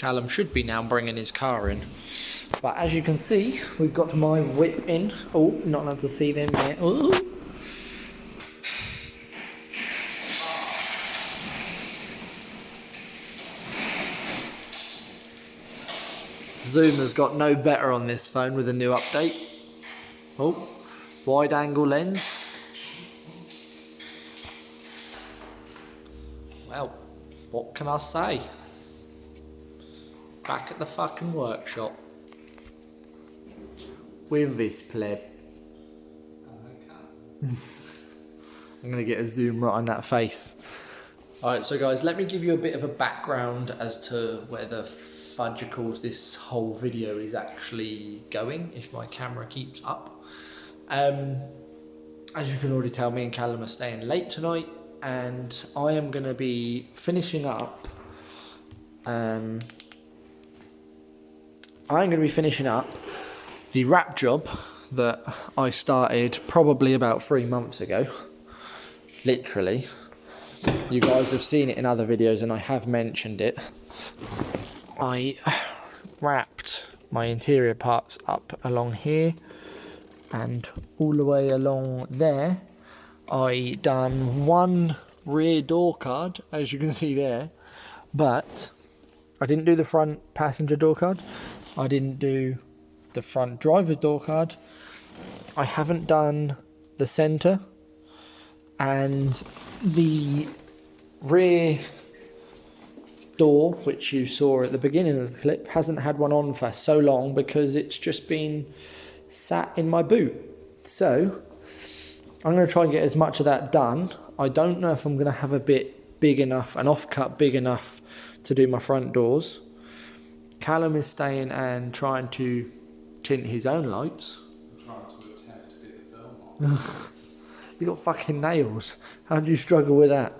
Callum should be now bringing his car in. But as you can see, we've got my whip in. Oh, not allowed to see them yet. Ooh. Zoom has got no better on this phone with a new update. Oh, wide angle lens. Well, what can I say? Back at the fucking workshop with this pleb. I'm gonna get a zoom right on that face. Alright, so guys, let me give you a bit of a background as to where the fudgicles this whole video is actually going, if my camera keeps up. As you can already tell, me and Callum are staying late tonight, and I am going to be finishing up the wrap job that I started probably about 3 months ago. Literally. You guys have seen it in other videos and I have mentioned it. I wrapped my interior parts up along here and all the way along there. I done one rear door card, as you can see there, but I didn't do the front passenger door card. I didn't do the front driver door card. I haven't done the centre, and the rear door, which you saw at the beginning of the clip, hasn't had one on for so long because it's just been sat in my boot. So I'm going to try and get as much of that done. I don't know if I'm going to have a bit big enough, an offcut big enough to do my front doors. Callum is staying and trying to tint his own lights. I'm trying to attempt to get the film on. You got fucking nails. How do you struggle with that?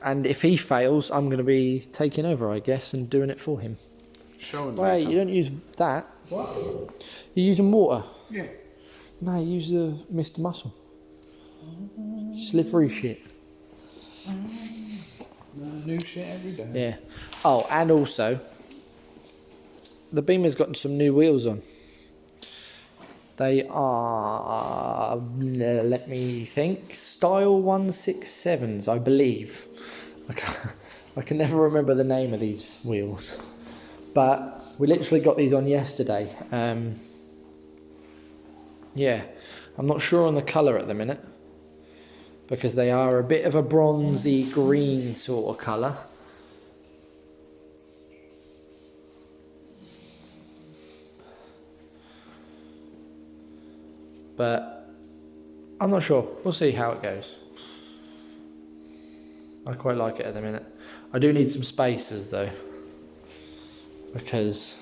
And if he fails, I'm going to be taking over, I guess, and doing it for him. Showing Wait, you don't use that. What? You're using water. Yeah. No, you use the Mr. Muscle. Slippery shit. New shit every day. Yeah. Oh, and also, the Beamer's got some new wheels on. They are, let me think, Style 167s, I believe. I can never remember the name of these wheels. But we literally got these on yesterday. Yeah, I'm not sure on the colour at the minute, because they are a bit of a bronzy green sort of colour. But I'm not sure. We'll see how it goes. I quite like it at the minute. I do need some spacers though, because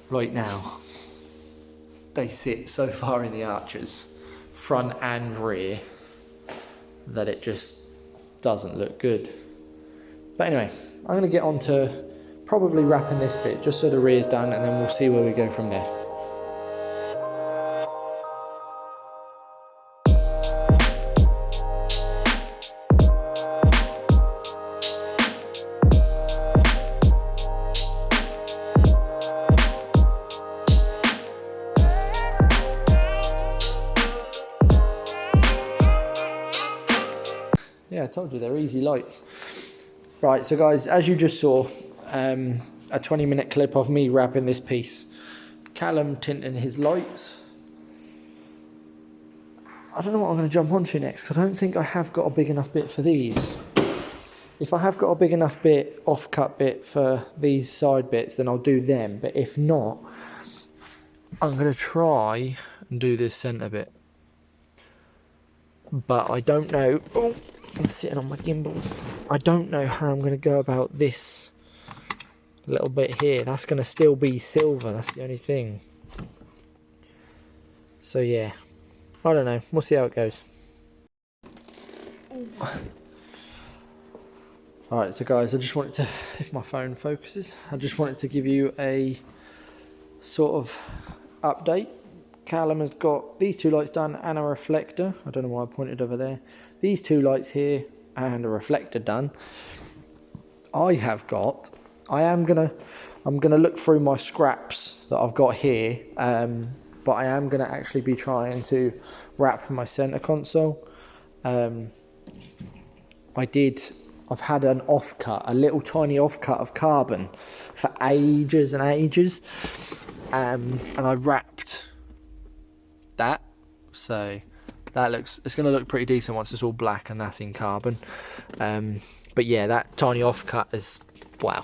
right now they sit so far in the arches, front and rear, that it just doesn't look good. But anyway, I'm going to get on to probably wrapping this bit just so the rear's done, and then we'll see where we go from there. Yeah, I told you, they're easy lights. Right, so guys, as you just saw, a 20-minute clip of me wrapping this piece. Callum tinting his lights. I don't know what I'm going to jump onto next, because I don't think I have got a big enough bit for these. If I have got a big enough bit, off-cut bit for these side bits, then I'll do them. But if not, I'm going to try and do this centre bit. But I don't know. Oh, I'm sitting on my gimbal. I don't know how I'm going to go about this little bit here. That's going to still be silver. That's the only thing. So yeah, I don't know. We'll see how it goes. Alright, so guys, I just wanted to, if my phone focuses, I just wanted to give you a sort of update. Callum has got these two lights done and a reflector. I don't know why I pointed over there. These two lights here and a reflector done. I have got I'm gonna look through my scraps that I've got here, but I am gonna actually be trying to wrap my center console. I've had an offcut, a little tiny offcut of carbon for ages and ages, and I wrapped that, so it's going to look pretty decent once it's all black and that's in carbon. But yeah, that tiny offcut is, wow,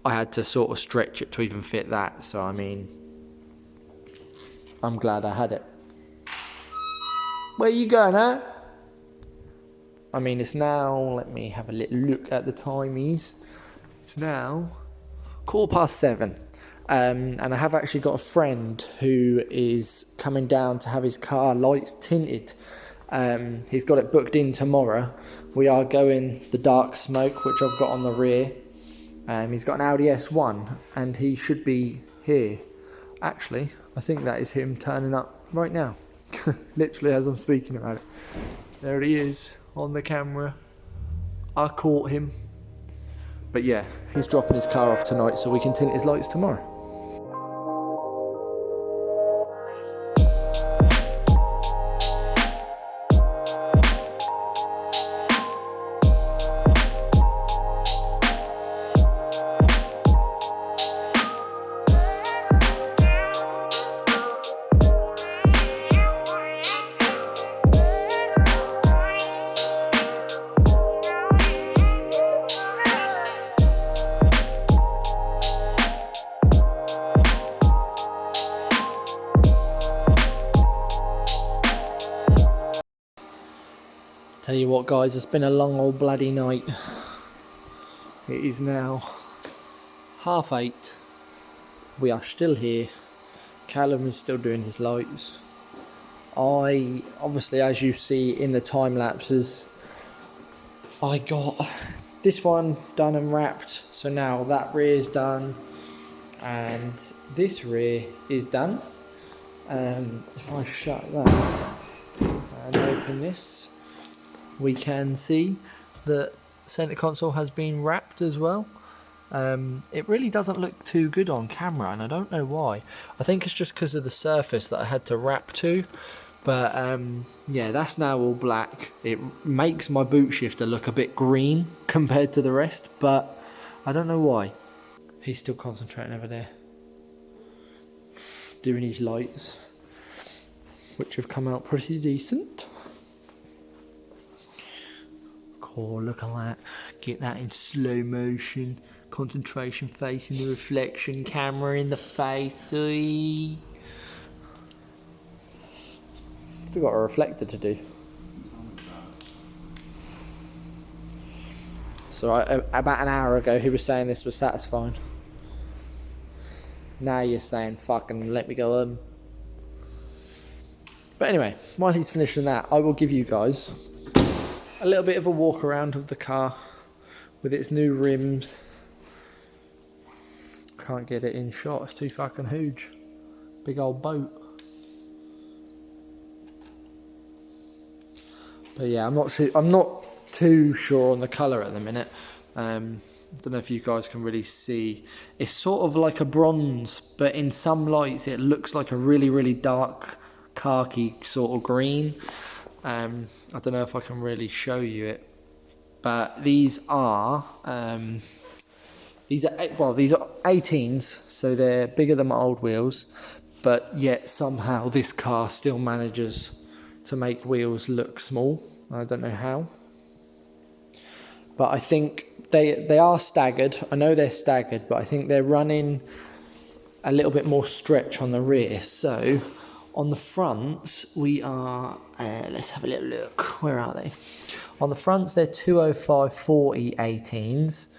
I had to sort of stretch it to even fit that, so I mean, I'm glad I had it. Where you going, huh? I mean, it's now, let me have a little look at the timies. It's now 7:15. And I have actually got a friend who is coming down to have his car lights tinted. He's got it booked in tomorrow. We are going the dark smoke, which I've got on the rear. He's got an Audi S1 and he should be here. Actually, I think that is him turning up right now. Literally as I'm speaking about it. There he is on the camera. I caught him. But yeah, he's dropping his car off tonight so we can tint his lights tomorrow. Tell you what guys, it's been a long old bloody night. It is now 8:30. We are still here. Callum is still doing his lights. I, obviously as you see in the time lapses, I got this one done and wrapped. So now that rear is done and this rear is done. If I shut that and open this, we can see that center console has been wrapped as well. It really doesn't look too good on camera and I don't know why. I think it's just because of the surface that I had to wrap to. But yeah, that's now all black. It makes my boot shifter look a bit green compared to the rest, but I don't know why. He's still concentrating over there, doing his lights, which have come out pretty decent. Oh, look at that. Get that in slow motion. Concentration facing the reflection, camera in the face. Oy. Still got a reflector to do. So about an hour ago he was saying this was satisfying. Now you're saying fucking let me go on. But anyway, while he's finishing that, I will give you guys a little bit of a walk around of the car with its new rims. I can't get it in shot, it's too fucking huge. Big old boat. But yeah, I'm not too sure on the colour at the minute. I don't know if you guys can really see. It's sort of like a bronze, but in some lights it looks like a really, really dark khaki sort of green. I don't know if I can really show you it, but these are 18s, so they're bigger than my old wheels, but yet somehow this car still manages to make wheels look small. I don't know how, but I think they are staggered. I know they're staggered, but I think they're running a little bit more stretch on the rear. So on the fronts, we are, let's have a little look. Where are they? On the fronts, they're 205/40 18s.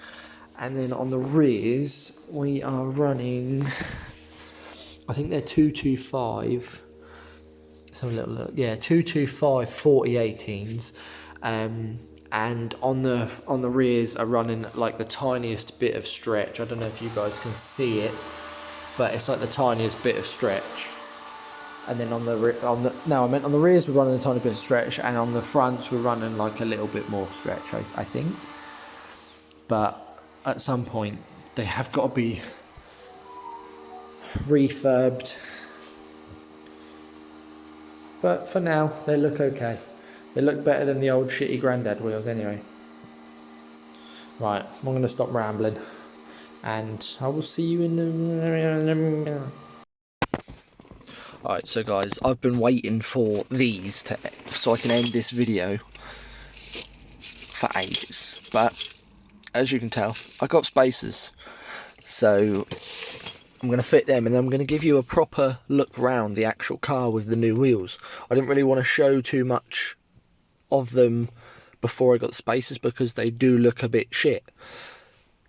And then on the rears, we are running, I think they're 225. Let's have a little look. Yeah, 225/40 18s. And on the rears are running like the tiniest bit of stretch. I don't know if you guys can see it, but it's like the tiniest bit of stretch. And then on the rears we're running a tiny bit of stretch, and on the fronts we're running like a little bit more stretch, I think. But at some point they have got to be refurbed. But for now, they look okay. They look better than the old shitty granddad wheels anyway. Right, I'm going to stop rambling. And I will see you in the... Alright, so guys, I've been waiting for these so I can end this video for ages. But, as you can tell, I got spacers. So, I'm going to fit them and then I'm going to give you a proper look round the actual car with the new wheels. I didn't really want to show too much of them before I got the spacers because they do look a bit shit.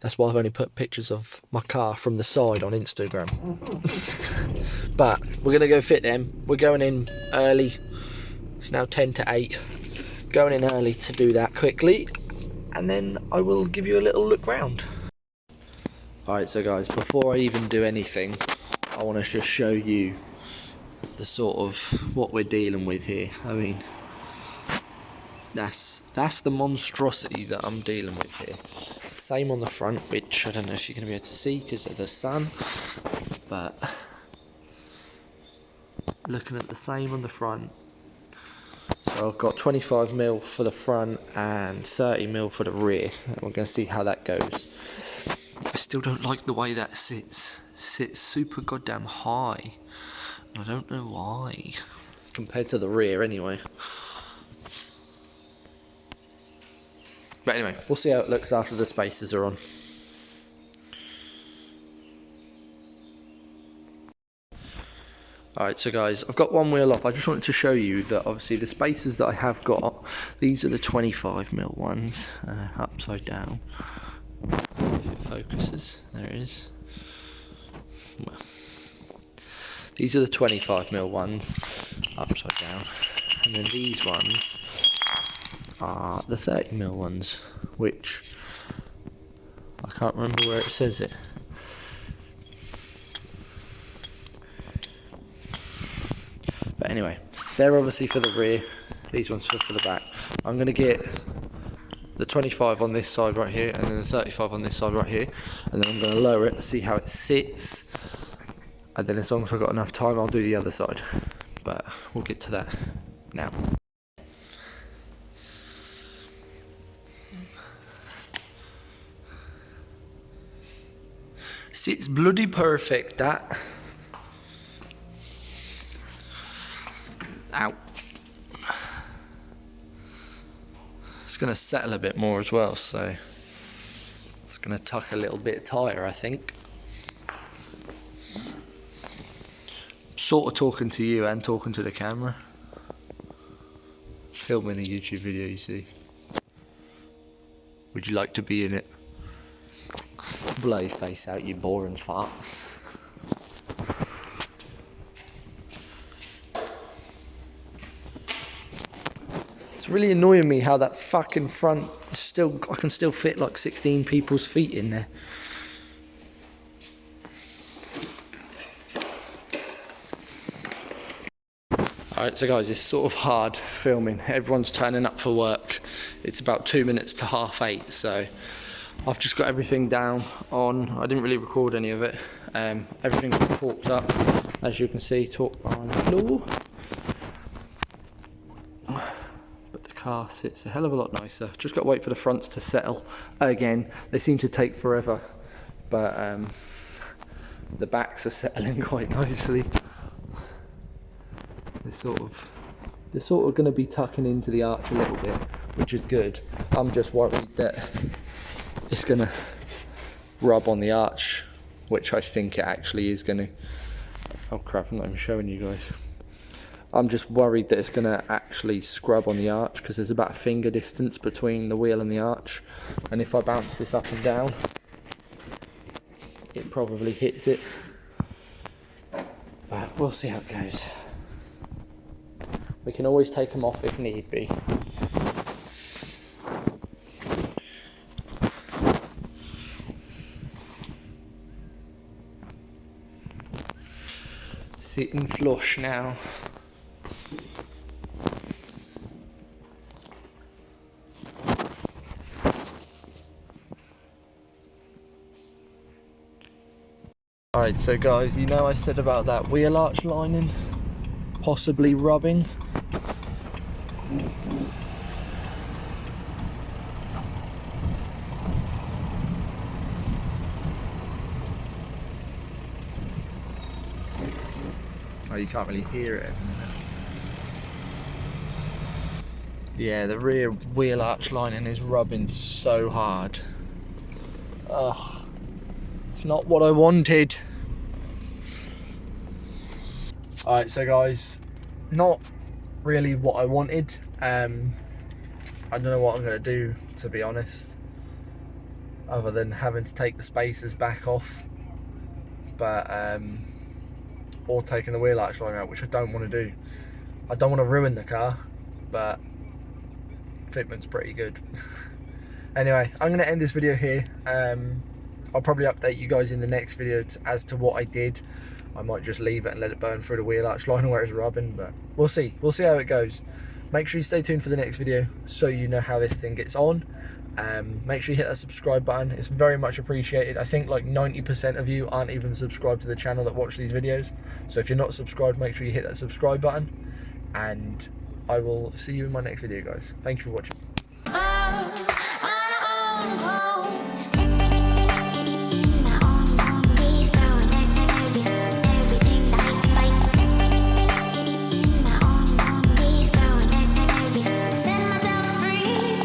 That's why I've only put pictures of my car from the side on Instagram. But we're going to go fit them. We're going in early. It's now 10 to 8. Going in early to do that quickly. And then I will give you a little look round. Alright, so guys, before I even do anything, I want to just show you the sort of what we're dealing with here. I mean, that's the monstrosity that I'm dealing with here. Same on the front, which I don't know if you're going to be able to see because of the sun, but looking at the same on the front. So I've got 25mm for the front and 30mm for the rear. We're going to see how that goes. I still don't like the way that sits. It sits super goddamn high. I don't know why. Compared to the rear anyway. But anyway, we'll see how it looks after the spacers are on. Alright, so guys, I've got one wheel off. I just wanted to show you that obviously the spacers that I have got, these are the 25mm ones, upside down. If it focuses, there it is. Well, these are the 25mm ones, upside down, and then these ones are the 30mm ones, which I can't remember where it says it. But anyway, they're obviously for the rear, these ones are for the back. I'm going to get the 25 on this side right here and then the 35 on this side right here, and then I'm going to lower it, see how it sits, and then as long as I've got enough time I'll do the other side, but we'll get to that now. Sits bloody perfect, that. Ow. It's going to settle a bit more as well, so it's going to tuck a little bit tighter, I think. Sort of talking to you and talking to the camera. Filming a YouTube video, you see. Would you like to be in it? Blow your face out, you boring fart. It's really annoying me how that fucking front I can still fit like 16 people's feet in there. Alright, so guys, it's sort of hard filming. Everyone's turning up for work. It's about 2 minutes to 7:30, so I've just got everything down on. I didn't really record any of it. Everything's torqued up, as you can see, torqued on the floor. But the car sits a hell of a lot nicer. Just got to wait for the fronts to settle. Again, they seem to take forever, but the backs are settling quite nicely. They're sort of going to be tucking into the arch a little bit, which is good. I'm just worried that it's going to rub on the arch, which I think it actually is going to. Oh crap, I'm not even showing you guys. I'm just worried that it's going to actually scrub on the arch, because there's about a finger distance between the wheel and the arch, and if I bounce this up and down it probably hits it, but we'll see how it goes. We can always take them off if need be. Sitting flush now. Alright, so guys, you know I said about that wheel arch lining possibly rubbing. Oh, you can't really hear it at the minute. Yeah, the rear wheel arch lining is rubbing so hard. Ugh, it's not what I wanted. Alright, so guys, not really what I wanted. I don't know what I'm going to do, to be honest, other than having to take the spacers back off, but or taking the wheel arch line out, which I don't want to do. I don't want to ruin the car, but fitment's pretty good. Anyway, I'm going to end this video here. I'll probably update you guys in the next video as to what I did. I might just leave it and let it burn through the wheel arch line where it's rubbing, but we'll see how it goes. Make sure you stay tuned for the next video so you know how this thing gets on. Make sure you hit that subscribe button, it's very much appreciated. I think like 90% of you aren't even subscribed to the channel that watch these videos, so if you're not subscribed, make sure you hit that subscribe button, and I will see you in my next video, guys. Thank you for watching.